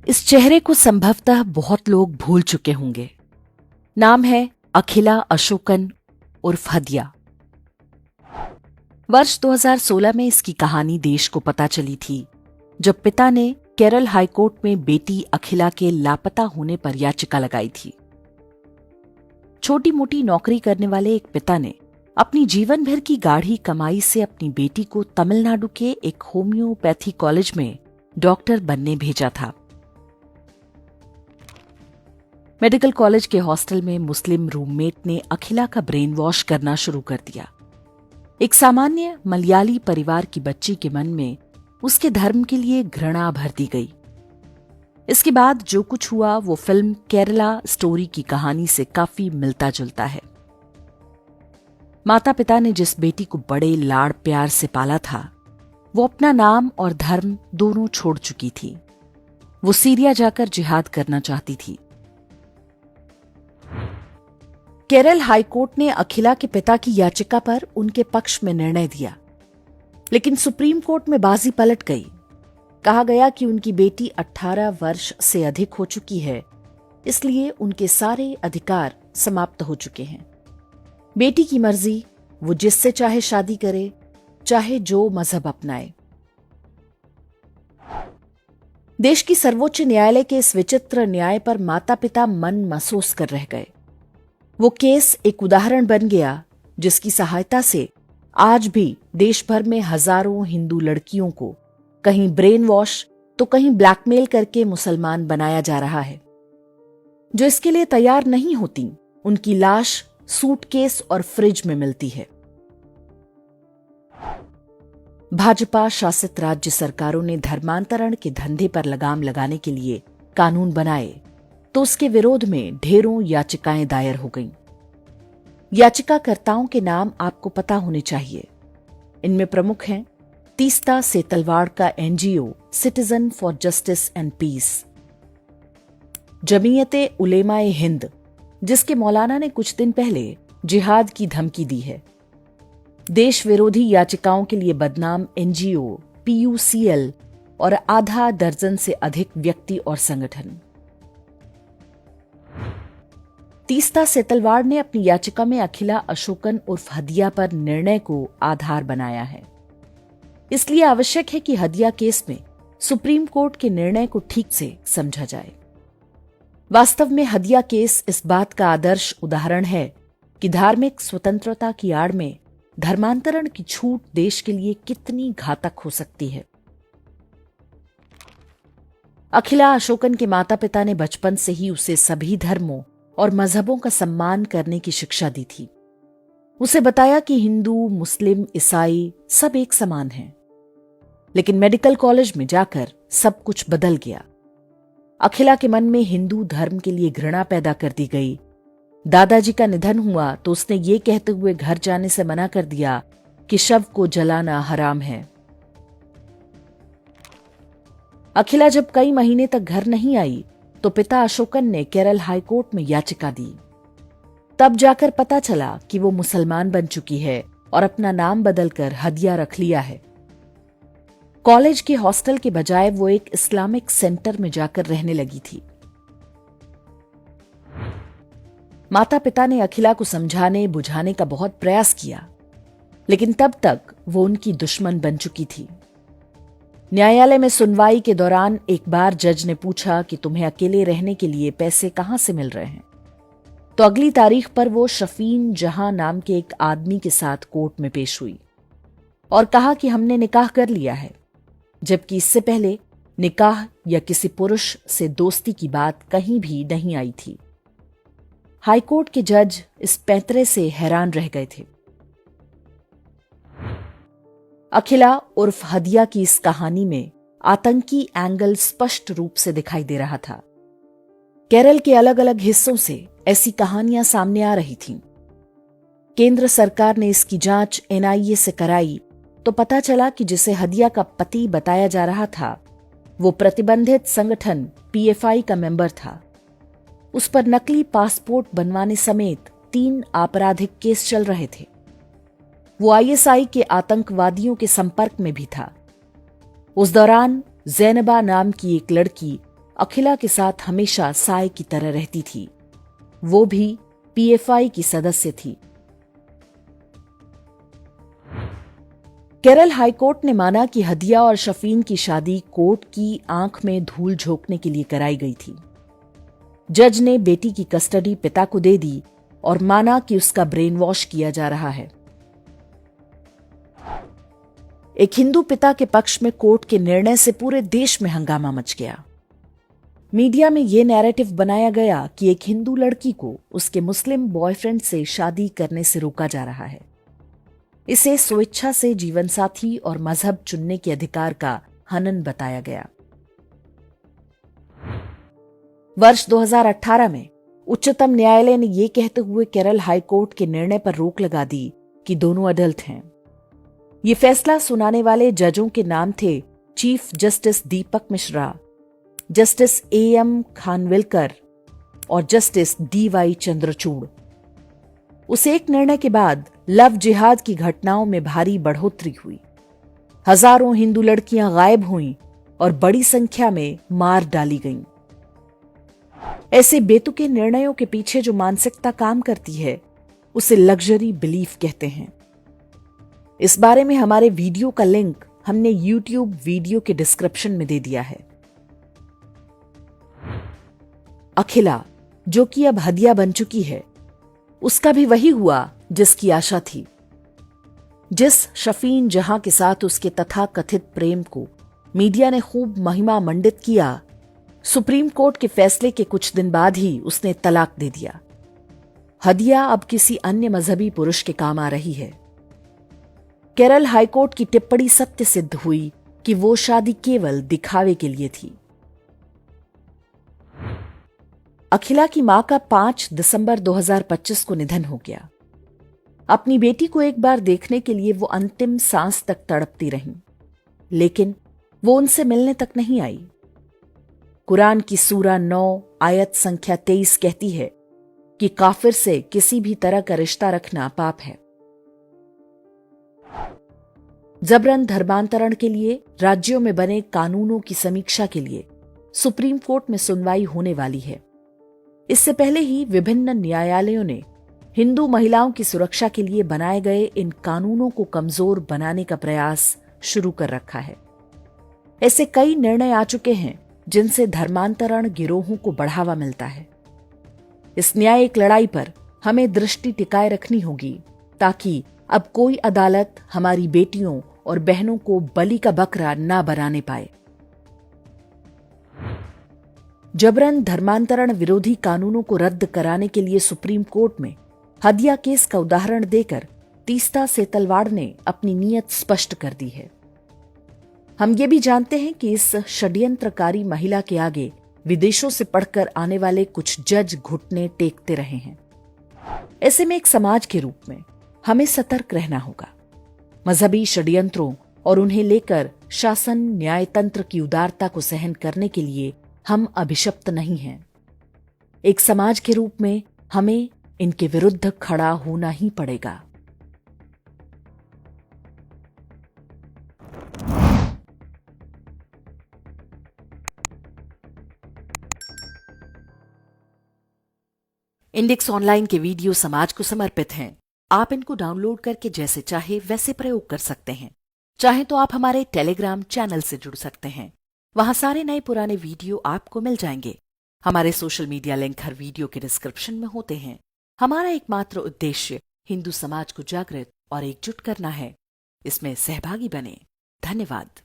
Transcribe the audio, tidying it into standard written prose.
इस चेहरे को संभवतः बहुत लोग भूल चुके होंगे। नाम है अखिला अशोकन उर्फ हदिया। वर्ष 2016 में इसकी कहानी देश को पता चली थी, जब पिता ने केरल हाईकोर्ट में बेटी अखिला के लापता होने पर याचिका लगाई थी। छोटी मोटी नौकरी करने वाले एक पिता ने अपनी जीवन भर की गाढ़ी कमाई से अपनी बेटी को तमिलनाडु के एक होम्योपैथी कॉलेज में डॉक्टर बनने भेजा था। मेडिकल कॉलेज के हॉस्टल में मुस्लिम रूममेट ने अखिला का ब्रेन वॉश करना शुरू कर दिया। एक सामान्य मलयाली परिवार की बच्ची के मन में उसके धर्म के लिए घृणा भर दी गई। इसके बाद जो कुछ हुआ वो फिल्म केरला स्टोरी की कहानी से काफी मिलता जुलता है। माता पिता ने जिस बेटी को बड़े लाड़ प्यार से पाला था, वो अपना नाम और धर्म दोनों छोड़ चुकी थी। वो सीरिया जाकर जिहाद करना चाहती थी। केरल हाईकोर्ट ने अखिला के पिता की याचिका पर उनके पक्ष में निर्णय दिया, लेकिन सुप्रीम कोर्ट में बाजी पलट गई। कहा गया कि उनकी बेटी 18 वर्ष से अधिक हो चुकी है, इसलिए उनके सारे अधिकार समाप्त हो चुके हैं। बेटी की मर्जी, वो जिससे चाहे शादी करे, चाहे जो मजहब अपनाए। देश की सर्वोच्च न्यायालय के इस विचित्र न्याय पर माता पिता मन महसूस कर रह गए। वो केस एक उदाहरण बन गया जिसकी सहायता से आज भी देश भर में हजारों हिंदू लड़कियों को कहीं ब्रेन वॉश तो कहीं ब्लैकमेल करके मुसलमान बनाया जा रहा है। जो इसके लिए तैयार नहीं होती, उनकी लाश सूटकेस और फ्रिज में मिलती है। भाजपा शासित राज्य सरकारों ने धर्मांतरण के धंधे पर लगाम लगाने के लिए कानून बनाए, तो उसके विरोध में ढेरों याचिकाएं दायर हो गईं। याचिकाकर्ताओं के नाम आपको पता होने चाहिए। इनमें प्रमुख हैं तीस्ता सेतलवाड़ का NGO citizen for justice and peace, Jamiate Ulemae Hind, जिसके मौलाना ने कुछ दिन पहले जिहाद की धमकी दी है, देश विरोधी याचिकाओं के लिए बदनाम एनजीओ पीयूसीएल और आधा दर्जन से अधिक व्यक्ति और संगठन। तीस्ता सेतलवाड़ ने अपनी याचिका में अखिला अशोकन उर्फ हदिया पर निर्णय को आधार बनाया है। इसलिए आवश्यक है कि हदिया केस में सुप्रीम कोर्ट के निर्णय को ठीक से समझा जाए। वास्तव में हदिया केस इस बात का आदर्श उदाहरण है कि धार्मिक स्वतंत्रता की आड़ में धर्मांतरण की छूट देश के लिए कितनी घातक हो सकती है। अखिला अशोकन के माता पिता ने बचपन से ही उसे सभी धर्मों और मजहबों का सम्मान करने की शिक्षा दी थी। उसे बताया कि हिंदू, मुस्लिम, ईसाई सब एक समान हैं। लेकिन मेडिकल कॉलेज में जाकर सब कुछ बदल गया। अखिला के मन में हिंदू धर्म के लिए घृणा पैदा कर दी गई। दादाजी का निधन हुआ तो उसने ये कहते हुए घर जाने से मना कर दिया कि शव को जलाना हराम है। अखिला जब कई महीने तक घर नहीं आई तो पिता अशोकन ने केरल हाईकोर्ट में याचिका दी। तब जाकर पता चला कि वो मुसलमान बन चुकी है और अपना नाम बदलकर हदिया रख लिया है। कॉलेज के हॉस्टल के बजाय वो एक इस्लामिक सेंटर में जाकर रहने लगी थी। माता पिता ने अखिला को समझाने बुझाने का बहुत प्रयास किया, लेकिन तब तक वो उनकी दुश्मन बन चुकी थी। न्यायालय में सुनवाई के दौरान एक बार जज ने पूछा कि तुम्हें अकेले रहने के लिए पैसे कहां से मिल रहे हैं, तो अगली तारीख पर वो शफीन जहां नाम के एक आदमी के साथ कोर्ट में पेश हुई और कहा कि हमने निकाह कर लिया है, जबकि इससे पहले निकाह या किसी पुरुष से दोस्ती की बात कहीं भी नहीं आई थी। हाईकोर्ट के जज इस पैंतरे से हैरान रह गए थे। अखिला उर्फ हदिया की इस कहानी में आतंकी एंगल स्पष्ट रूप से दिखाई दे रहा था। केरल के अलग अलग हिस्सों से ऐसी कहानियां सामने आ रही थीं। केंद्र सरकार ने इसकी जांच एनआईए से कराई तो पता चला कि जिसे हदिया का पति बताया जा रहा था, वो प्रतिबंधित संगठन पीएफआई का मेंबर था। उस पर नकली पासपोर्ट बनवाने समेत 3 आपराधिक केस चल रहे थे। वो आईएसआई के आतंकवादियों के संपर्क में भी था। उस दौरान जैनबा नाम की एक लड़की अखिला के साथ हमेशा साय की तरह रहती थी। वो भी पीएफआई की सदस्य थी। केरल हाईकोर्ट ने माना कि हदिया और शफीन की शादी कोर्ट की आंख में धूल झोंकने के लिए कराई गई थी। जज ने बेटी की कस्टडी पिता को दे दी और माना कि उसका ब्रेन वॉश किया जा रहा है। एक हिंदू पिता के पक्ष में कोर्ट के निर्णय से पूरे देश में हंगामा मच गया। मीडिया में यह नैरेटिव बनाया गया कि एक हिंदू लड़की को उसके मुस्लिम बॉयफ्रेंड से शादी करने से रोका जा रहा है। इसे स्वेच्छा से जीवनसाथी और मजहब चुनने के अधिकार का हनन बताया गया। वर्ष 2018 में उच्चतम न्यायालय ने यह कहते हुए केरल हाईकोर्ट के निर्णय पर रोक लगा दी कि दोनों अडल्ट हैं। ये फैसला सुनाने वाले जजों के नाम थे chief justice Deepak Mishra, justice AM Khanwilkar और जस्टिस डीवाई चंद्रचूड़। उस एक निर्णय के बाद लव जिहाद की घटनाओं में भारी बढ़ोतरी हुई। हजारों हिंदू लड़कियां गायब हुईं और बड़ी संख्या में मार डाली गईं। ऐसे बेतुके निर्णयों के पीछे जो मानसिकता काम करती है उसे लग्जरी बिलीफ कहते हैं। इस बारे में हमारे वीडियो का लिंक हमने YouTube वीडियो के डिस्क्रिप्शन में दे दिया है। अखिला, जो कि अब हदिया बन चुकी है, उसका भी वही हुआ जिसकी आशा थी। जिस शफीन जहां के साथ उसके तथाकथित प्रेम को मीडिया ने खूब महिमा मंडित किया, सुप्रीम कोर्ट के फैसले के कुछ दिन बाद ही उसने तलाक दे दिया। हदिया अब किसी अन्य मजहबी पुरुष के काम आ रही है। केरल हाईकोर्ट की टिप्पणी सत्य सिद्ध हुई कि वो शादी केवल दिखावे के लिए थी। अखिला की मां का 5 दिसंबर 2025 को निधन हो गया। अपनी बेटी को एक बार देखने के लिए वो अंतिम सांस तक तड़पती रहीं, लेकिन वो उनसे मिलने तक नहीं आई। कुरान की सूरा 9 आयत संख्या 23 कहती है कि काफिर से किसी भी तरह का रिश्ता रखना पाप है। जबरन धर्मांतरण के लिए राज्यों में बने कानूनों की समीक्षा के लिए सुप्रीम कोर्ट में सुनवाई होने वाली है। इससे पहले ही विभिन्न न्यायालयों ने हिंदू महिलाओं की सुरक्षा के लिए बनाए गए इन कानूनों को कमजोर बनाने का प्रयास शुरू कर रखा है। ऐसे कई निर्णय आ चुके हैं जिनसे धर्मांतरण गिरोहों को बढ़ावा मिलता है। इस न्यायिक लड़ाई पर हमें दृष्टि टिकाए रखनी होगी ताकि अब कोई अदालत हमारी बेटियों और बहनों को बलि का बकरा ना बनाने पाए। जबरन धर्मांतरण विरोधी कानूनों को रद्द कराने के लिए सुप्रीम कोर्ट में हदिया केस का उदाहरण देकर तीस्ता सेतलवाड़ ने अपनी नीयत स्पष्ट कर दी है। हम ये भी जानते हैं कि इस षड्यंत्रकारी महिला के आगे विदेशों से पढ़कर आने वाले कुछ जज घुटने टेकते रहे हैं। ऐसे में एक समाज के रूप में हमें सतर्क रहना होगा। मजहबी षड्यंत्रों और उन्हें लेकर शासन न्यायतंत्र की उदारता को सहन करने के लिए हम अभिशप्त नहीं हैं। एक समाज के रूप में हमें इनके विरुद्ध खड़ा होना ही पड़ेगा। इंडेक्स ऑनलाइन के वीडियो समाज को समर्पित हैं। आप इनको डाउनलोड करके जैसे चाहे वैसे प्रयोग कर सकते हैं। चाहे तो आप हमारे टेलीग्राम चैनल से जुड़ सकते हैं। वहां सारे नए पुराने वीडियो आपको मिल जाएंगे। हमारे सोशल मीडिया लिंक हर वीडियो के डिस्क्रिप्शन में होते हैं। हमारा एकमात्र उद्देश्य हिंदू समाज को जागृत और एकजुट करना है। इसमें सहभागी बने। धन्यवाद।